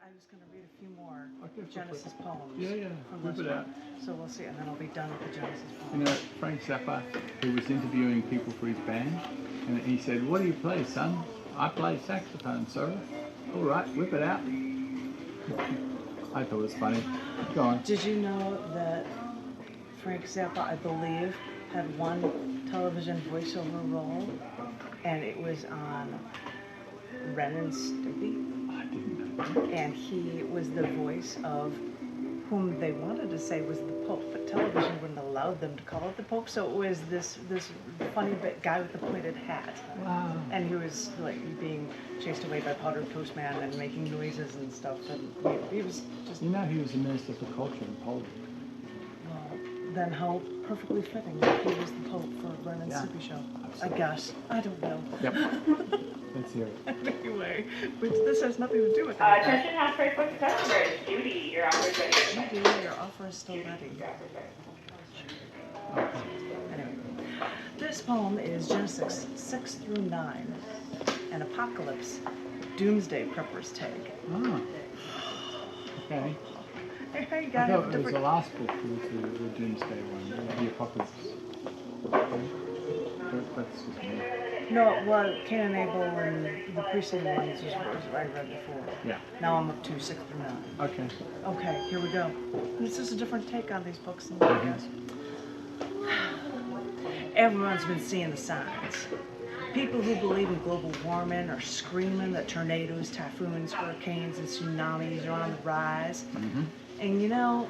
I was going to read a few more Okay, Genesis poems. Yeah, from whip this it one. out. So we'll see, and then I'll be done with the Genesis poems. You know, Frank Zappa, who was interviewing people for his band, and he said, "What do you play, son?" "I play saxophone, sir." "All right, whip it out." I thought it was funny. Go on. Did you know that Frank Zappa, I believe, had one television voiceover role, and it was on Ren and Stimpy? I didn't know. And he was the voice of whom they wanted to say was the Pope, but television wouldn't allow them to call it the Pope, so it was this funny guy with the pointed hat. Wow. And he was like being chased away by Powdered Toast Man and making noises and stuff, and he was just... You know, he was the Minister for Culture in Poland. Well, then how perfectly fitting that he was the Pope for Ren and Stimpy show. Absolutely. I guess. I don't know. Yep. Let's hear it. Anyway, which this has nothing to do with Attention, house break book customers. Judy, your offer is ready. Judy, your offer is still ready. Okay. Anyway, this poem is Genesis 6 through 9, an apocalypse, Doomsday prepper's take. Ah. Okay. Hey, you I got thought it was the last book was the Doomsday one, the Apocalypse. Okay. That's just me. No, well, Cain and Abel and the preceding ones was what I read before. Yeah. Now I'm up to 6 through 9. Okay. Okay, here we go. This is a different take on these books, I guess. Everyone's been seeing the signs. People who believe in global warming are screaming that tornadoes, typhoons, hurricanes, and tsunamis are on the rise. Mm-hmm. And you know,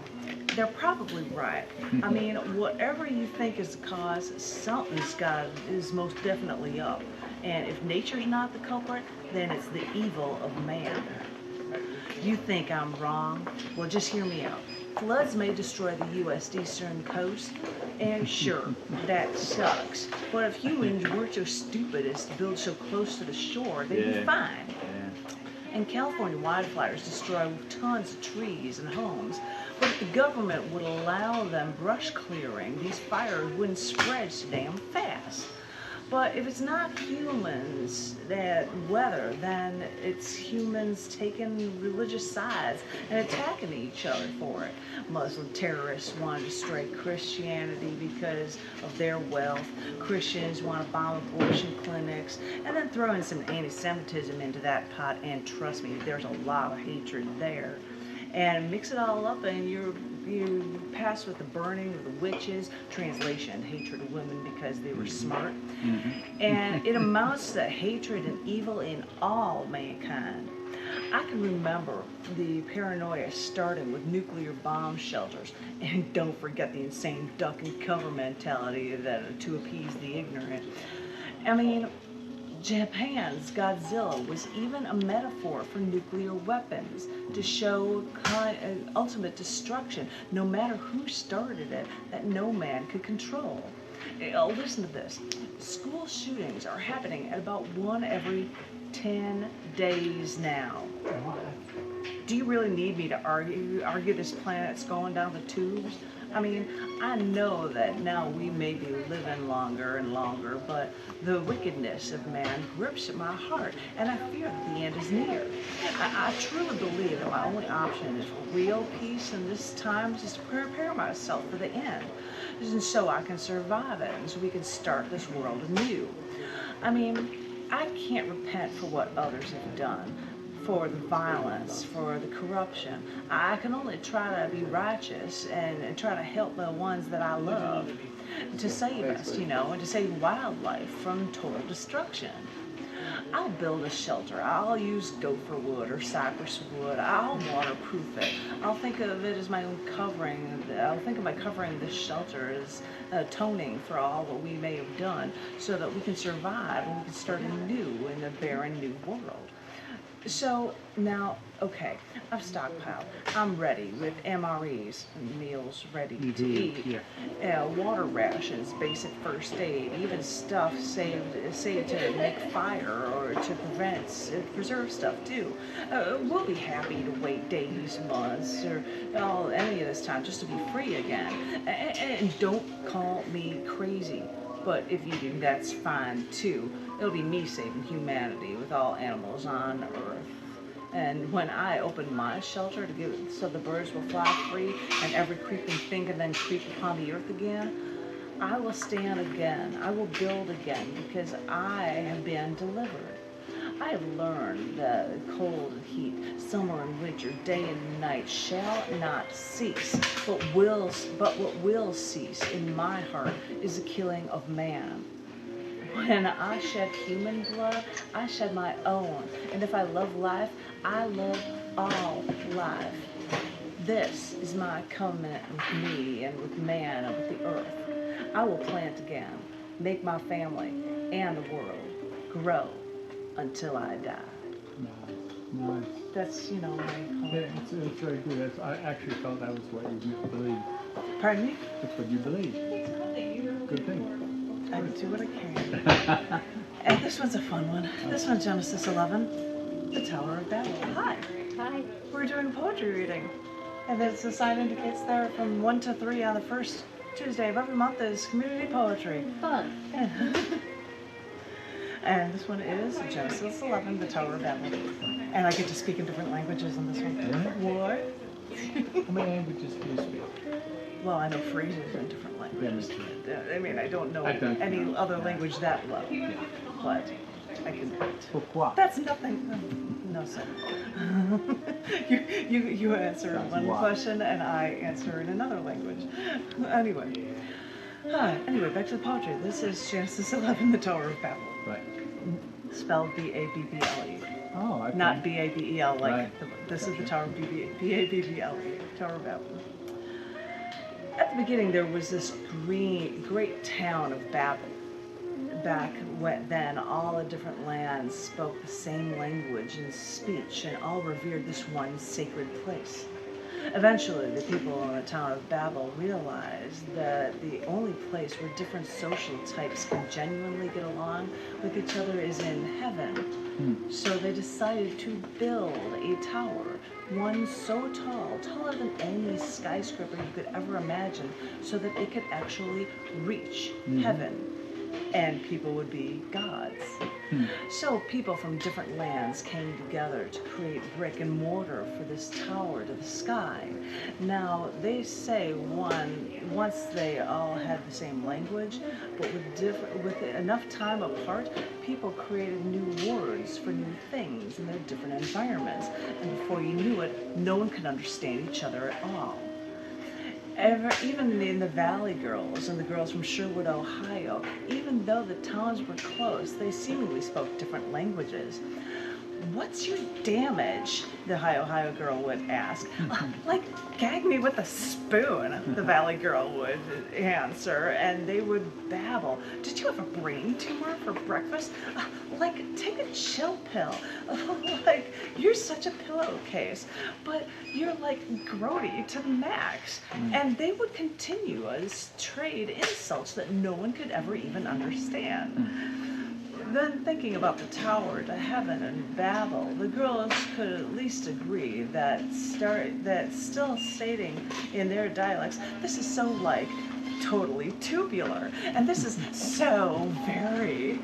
they're probably right. I mean, whatever you think is the cause, something's is most definitely up. And if nature's not the culprit, then it's the evil of man. You think I'm wrong? Well, just hear me out. Floods may destroy the U.S. eastern coast, and sure, that sucks. But if humans weren't so stupid as to build so close to the shore, they'd be fine. And California wildfires destroy tons of trees and homes. But if the government would allow them brush clearing, these fires wouldn't spread so damn fast. But if it's not humans that weather, then it's humans taking religious sides and attacking each other for it. Muslim terrorists want to destroy Christianity because of their wealth. Christians want to bomb abortion clinics, and then throw in some anti-Semitism into that pot, and trust me, there's a lot of hatred there. And mix it all up and you pass with the burning of the witches, translation, hatred of women because they were smart. Mm-hmm. And it amounts to hatred and evil in all mankind. I can remember the paranoia starting with nuclear bomb shelters, and don't forget the insane duck and cover mentality that to appease the ignorant. I mean, Japan's Godzilla was even a metaphor for nuclear weapons to show ultimate destruction, no matter who started it, that no man could control. Listen to this. School shootings are happening at about 1 every 10 days now. Do you really need me to argue this planet's going down the tubes? I mean, I know that now we may be living longer and longer, but the wickedness of man grips at my heart, and I fear that the end is near. I truly believe that my only option is for real peace, and this time is to prepare myself for the end, and so I can survive it, and so we can start this world anew. I mean, I can't repent for what others have done, for the violence, for the corruption. I can only try to be righteous and try to help the ones that I love to save us, you know, and to save wildlife from total destruction. I'll build a shelter. I'll use gopher wood or cypress wood. I'll waterproof it. I'll think of it as my own covering. I'll think of my covering this shelter as atoning for all that we may have done so that we can survive and we can start anew in a barren new world. So now, okay, I've stockpiled. I'm ready with MREs, meals ready to eat, water rations, basic first aid, even stuff saved to make fire or to preserve stuff too. We'll be happy to wait days, months, or any of this time just to be free again. And don't call me crazy. But if you do, that's fine too. It'll be me saving humanity with all animals on Earth. And when I open my shelter to give it so the birds will fly free and every creeping thing can then creep upon the earth again, I will stand again. I will build again because I have been delivered. I have learned that cold and heat, summer and winter, day and night shall not cease, but what will cease in my heart is the killing of man. When I shed human blood, I shed my own. And if I love life, I love all life. This is my covenant with me and with man and with the earth. I will plant again, make my family and the world grow until I die. Nice. That's, my Yeah, it's very good. I actually felt that was what you believe. Pardon me? That's what you believe. Good thing. I do what I can. And this one's a fun one. This one's Genesis 11, the Tower of Babble. Hi. Hi. We're doing a poetry reading. And the sign indicates there from 1 to 3 on the first Tuesday of every month is community poetry. Fun. And this one is Genesis 11, the Tower of Babble. And I get to speak in different languages on this one. What? How many languages do you speak? Well, I know phrases in different languages. Yeah, I mean, I don't know I don't any know. other language that well. But I can do it. Pourquoi? That's nothing. No, sir. you answer That's one why. question and I answer in another language. Anyway. Anyway, back to the poetry. This is Genesis 11, the Tower of Babel. Right. Spelled B-A-B-B-L-E. Oh, okay. Not B-A-B-E-L, like Right. this is the Tower of B-A-B-B-L-E, Tower of Babel. At the beginning, there was this great town of Babel. Back then, all the different lands spoke the same language and speech, and all revered this one sacred place. Eventually, the people in the town of Babel realized that the only place where different social types can genuinely get along with each other is in heaven. So they decided to build a tower, one so tall, taller than any skyscraper you could ever imagine, so that it could actually reach heaven. And people would be gods. So people from different lands came together to create brick and mortar for this tower to the sky. Now, they say once they all had the same language, but with enough time apart, people created new words for new things in their different environments. And before you knew it, no one could understand each other at all. Even in the Valley Girls and the girls from Sherwood, Ohio, even though the towns were close, they seemingly spoke different languages. What's your damage? The Ohio girl would ask. Like, gag me with a spoon, the Valley girl would answer, and they would babble. Did you have a brain tumor for breakfast? Like, take a chill pill. Like, you're such a pillowcase, but you're like grody to the max. And they would continue as trade insults that no one could ever even understand. Then thinking about the tower to heaven and Babel, the girls could at least agree that still stating in their dialects, this is so like totally tubular, and this is so very.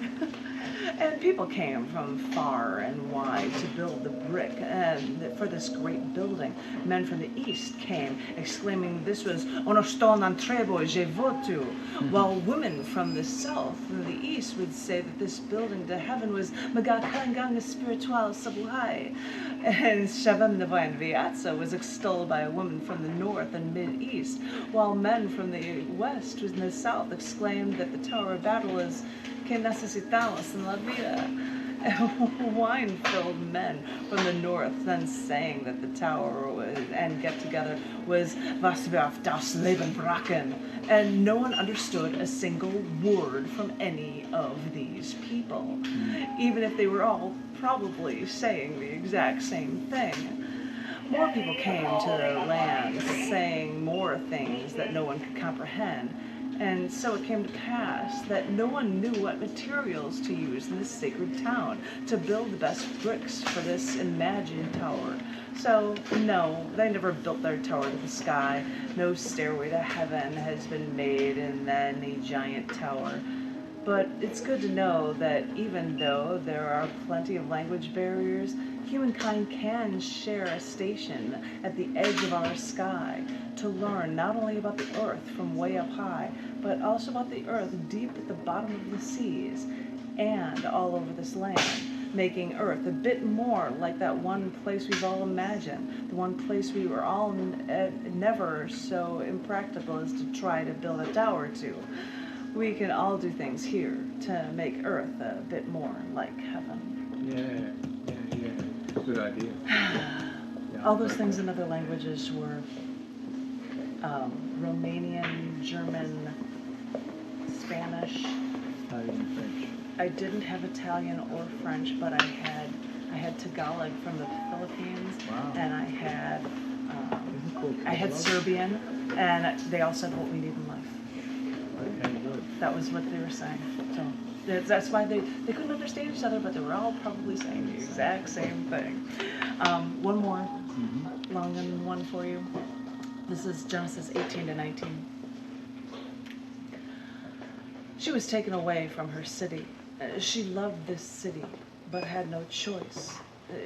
And people came from far and wide to build the brick and for this great building. Men from the east came, exclaiming this was "Ono stone an trebo je votu," while women from the south and the east would say that this building to heaven was "Magakangang spiritual sabuhay." And Shabam Navayan Vyatsa was extolled by a woman from the north and mid-east, while men from the west and the south exclaimed that the Tower of Babel is "Que necesitamos en la vida." Wine-filled men from the north then saying that the tower and get-together was "Was wir auf das Leben brachen," and no one understood a single word from any of these people, even if they were all probably saying the exact same thing. More people came to their lands saying more things that no one could comprehend. And so it came to pass that no one knew what materials to use in this sacred town to build the best bricks for this imagined tower. So, no, they never built their tower to the sky. No stairway to heaven has been made in any giant tower. But it's good to know that even though there are plenty of language barriers, humankind can share a station at the edge of our sky to learn not only about the earth from way up high, but also about the earth deep at the bottom of the seas and all over this land, making Earth a bit more like that one place we've all imagined, the one place we were all never so impractical as to try to build a tower to. We can all do things here to make Earth a bit more like heaven. Yeah. Good idea. Yeah, All those things in other languages were Romanian, German, Spanish. Italian, French. I didn't have Italian or French, but I had Tagalog from the Philippines, Wow. and I had Isn't it called I had Tagalog? Serbian, and they all said what we need in life. Okay, good. That was what they were saying. So that's why they couldn't understand each other, but they were all probably saying the exact same thing. One more long one for you. This is Genesis 18 to 19. She was taken away from her city. She loved this city, but had no choice.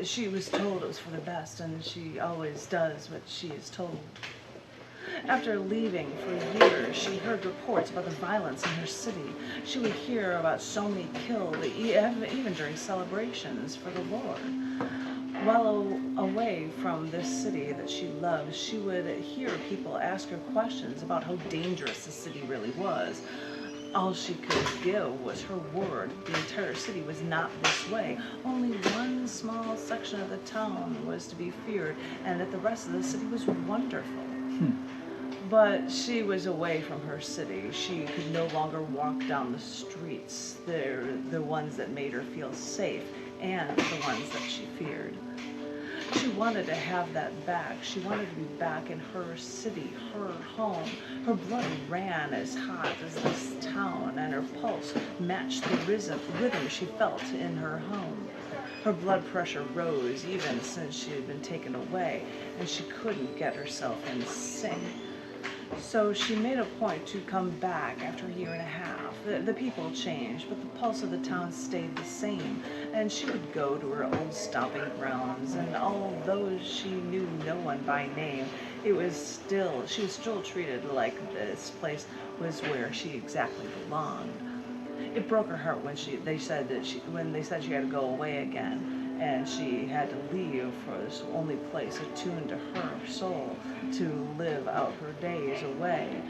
She was told it was for the best, and she always does what she is told. After leaving for years, she heard reports about the violence in her city. She would hear about so many killed, even during celebrations for the Lord. While away from this city that she loved, she would hear people ask her questions about how dangerous the city really was. All she could give was her word. The entire city was not this way. Only one small section of the town was to be feared, and that the rest of the city was wonderful. But she was away from her city. She could no longer walk down the streets, the ones that made her feel safe, and the ones that she feared. She wanted to have that back. She wanted to be back in her city, her home. Her blood ran as hot as this town, and her pulse matched the rhythm she felt in her home. Her blood pressure rose even since she had been taken away, and she couldn't get herself in sync. So she made a point to come back after a year and a half. The people changed, but the pulse of the town stayed the same, and she would go to her old stomping grounds, and although she knew no one by name, she was still treated like this place was where she exactly belonged. It broke her heart when they said she had to go away again, and she had to leave for this only place attuned to her soul to live out her days away.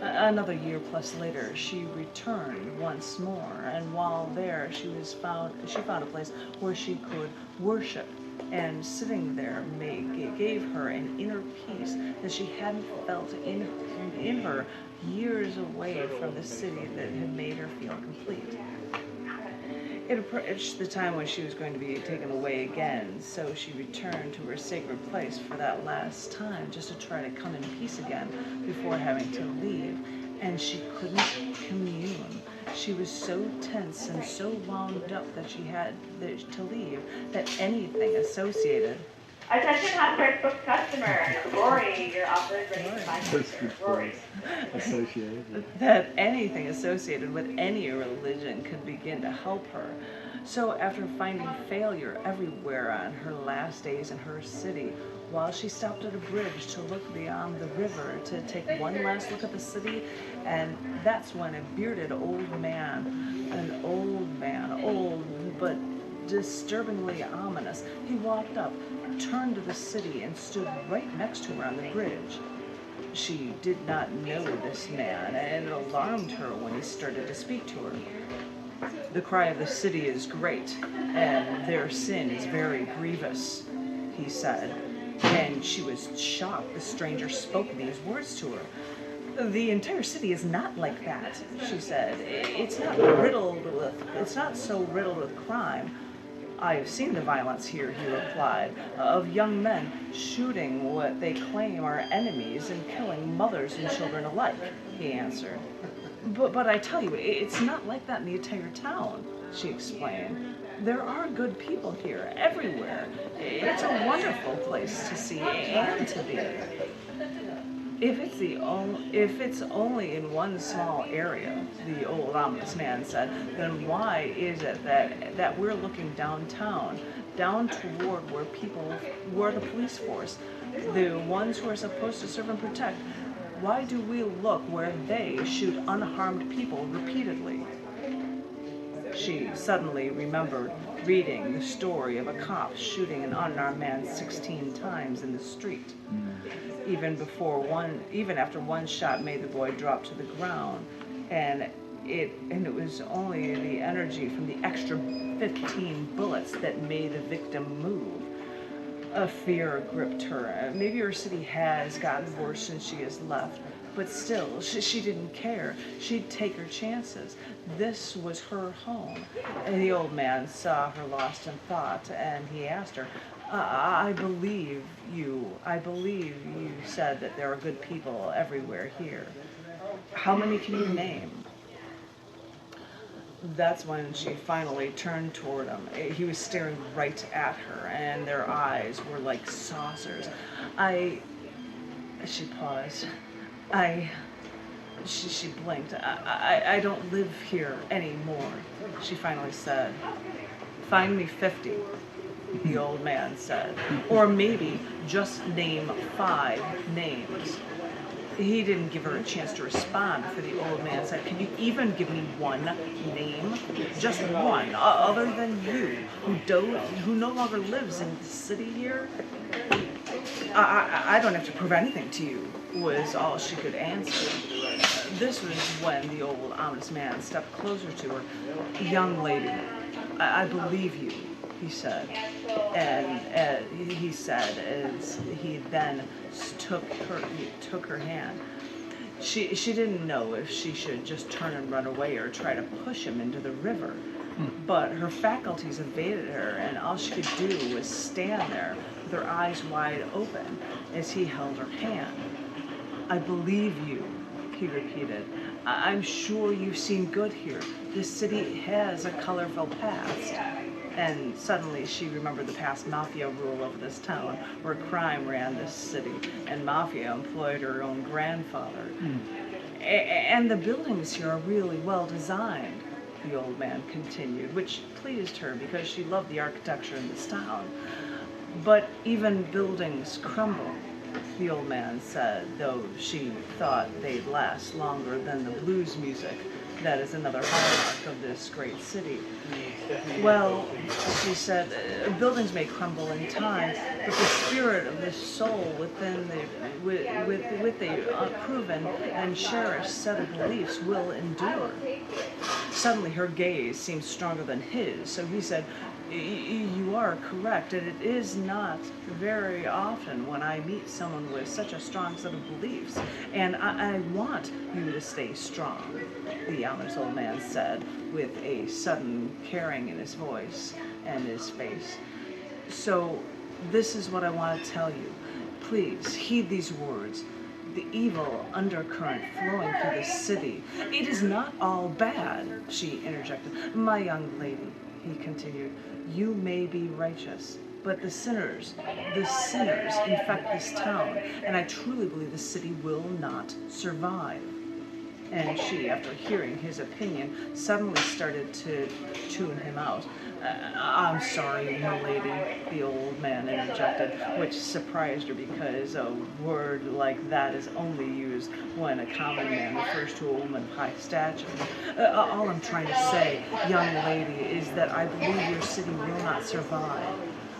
Another year plus later, she returned once more, and while there, she found a place where she could worship. And sitting there gave her an inner peace that she hadn't felt in her years away from the city that had made her feel complete. It approached the time when she was going to be taken away again, so she returned to her sacred place for that last time, just to try to come in peace again before having to leave. And she couldn't commune. She was so tense and so wound up that she had to leave, that anything associated. Attention hot first book customer. Rory, your offer is ready for 5 Biscuit Rory. associated. That anything associated with any religion could begin to help her. So after finding failure everywhere on her last days in her city, while she stopped at a bridge to look beyond the river to take one last look at the city, and that's when a bearded old man, old but disturbingly ominous, he walked up, turned to the city, and stood right next to her on the bridge. She did not know this man, and it alarmed her when he started to speak to her. The cry of the city is great, and their sin is very grievous, he said. And she was shocked the stranger spoke these words to her. The entire city is not like that, she said. It's not so riddled with crime. I have seen the violence here, he replied, of young men shooting what they claim are enemies and killing mothers and children alike, he answered. But I tell you, it's not like that in the entire town, she explained. There are good people here, everywhere. It's a wonderful place to see and to be. If it's only in one small area, the old ominous man said, then why is it that we're looking downtown, down toward where the police force, the ones who are supposed to serve and protect? Why do we look where they shoot unharmed people repeatedly? She suddenly remembered reading the story of a cop shooting an unarmed man 16 times in the street. Even after one shot made the boy drop to the ground, and it was only the energy from the extra 15 bullets that made the victim move. A fear gripped her. Maybe her city has gotten worse since she has left, but still, she didn't care. She'd take her chances. This was her home. And the old man saw her lost in thought, and he asked her, I believe you. I believe you said that there are good people everywhere here. How many can you name? That's when she finally turned toward him. He was staring right at her, and their eyes were like saucers. She paused. She blinked. I don't live here anymore, she finally said. Find me 50, the old man said. Or maybe just name 5 names. He didn't give her a chance to respond, for the old man said, can you even give me one name? Just one, other than you, who no longer lives in the city here? I don't have to prove anything to you, was all she could answer. This was when the old ominous man stepped closer to her. Young lady, I believe you, he said. And he said as he then took her hand. She didn't know if she should just turn and run away or try to push him into the river. But her faculties evaded her, and all she could do was stand there with her eyes wide open as he held her hand. I believe you, he repeated. I'm sure you've seen good here. This city has a colorful past. And suddenly she remembered the past mafia rule of this town, where crime ran this city, and mafia employed her own grandfather. And the buildings here are really well designed, the old man continued, which pleased her because she loved the architecture in this town. But even buildings crumble, the old man said, though she thought they'd last longer than the blues music that is another hallmark of this great city. Well, she said, buildings may crumble in time, but the spirit of the soul within with a proven and cherished set of beliefs will endure. Suddenly her gaze seemed stronger than his, so he said, you are correct, and it is not very often when I meet someone with such a strong set of beliefs, and I want you to stay strong, the ominous old man said, with a sudden caring in his voice and his face. So this is what I want to tell you. Please heed these words. The evil undercurrent flowing through the city. It is not all bad, she interjected. My young lady, he continued, you may be righteous, but the sinners infect this town, and I truly believe the city will not survive. And she, after hearing his opinion, suddenly started to tune him out. I'm sorry, milady, the old man interjected, which surprised her because a word like that is only used when a common man refers to a woman of high stature. All I'm trying to say, young lady, is that I believe your city will not survive.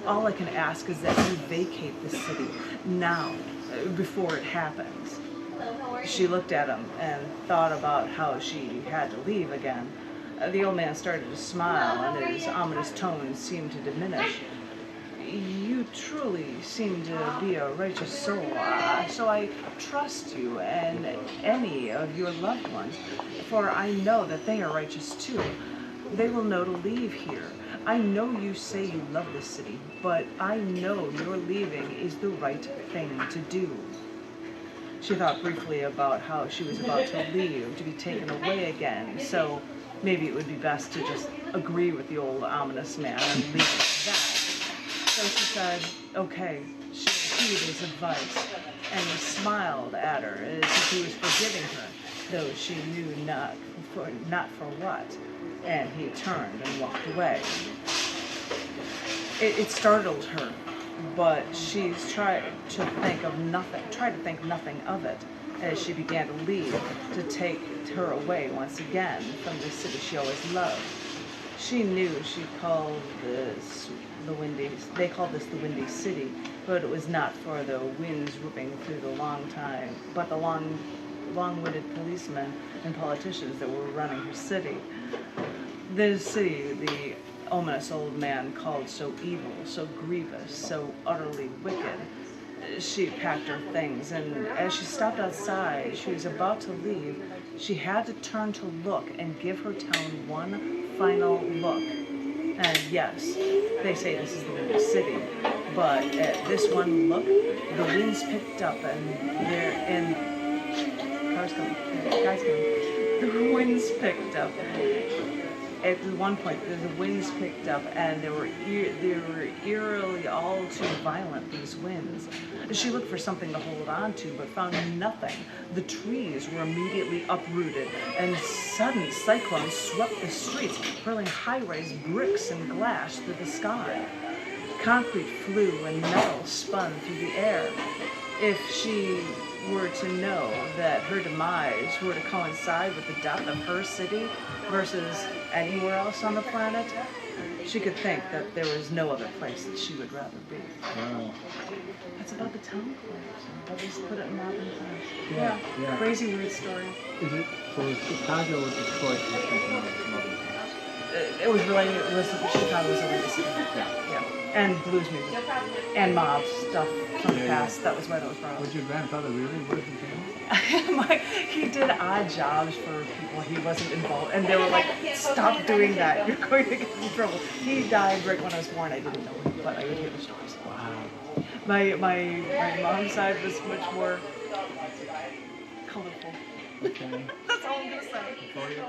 All I can ask is that you vacate the city now, before it happens. She looked at him and thought about how she had to leave again. The old man started to smile, and his ominous tone seemed to diminish. You truly seem to be a righteous soul, so I trust you and any of your loved ones, for I know that they are righteous too. They will know to leave here. I know you say you love this city, but I know your leaving is the right thing to do. She thought briefly about how she was about to leave, to be taken away again, so maybe it would be best to just agree with the old ominous man and leave it at that. So she said, okay, she heed his advice, and he smiled at her as if he was forgiving her, though she knew not for what, and he turned and walked away. It startled her, but she's tried to think nothing of it as she began to leave to take her away once again from the city she always loved. She knew they called this the Windy City, but it was not for the winds whipping through the long-winded policemen and politicians that were running her city. The city, the ominous old man called so evil, so grievous, so utterly wicked. She packed her things, and as she stopped outside, she was about to leave. She had to turn to look and give her town one final look. And yes, they say this is the Windy City, but at this one look, the winds picked up, and cars coming, guys coming. The winds picked up. At one point, the winds picked up, and they were eerily all too violent, these winds. She looked for something to hold on to, but found nothing. The trees were immediately uprooted, and sudden cyclones swept the streets, hurling high-rise bricks and glass through the sky. Concrete flew and metal spun through the air. If she were to know that her demise were to coincide with the death of her city versus anywhere else on the planet, she could think that there was no other place that she would rather be. Wow. That's about the town collapse. I'll just put it in modern times. Yeah. Crazy weird story. Is it for Chicago or Detroit? It was related. Chicago was a Windy City. Yeah. And blues music and mob stuff from the past. That was why that was brought up. Was your grandfather really working for He did odd jobs for people he wasn't involved, and they were like, "Stop doing that! You're going to get in trouble." He died right when I was born. I didn't know him, but I would hear the stories. Wow. My mom's side was much more colorful. Okay. That's all I'm gonna say. Before you-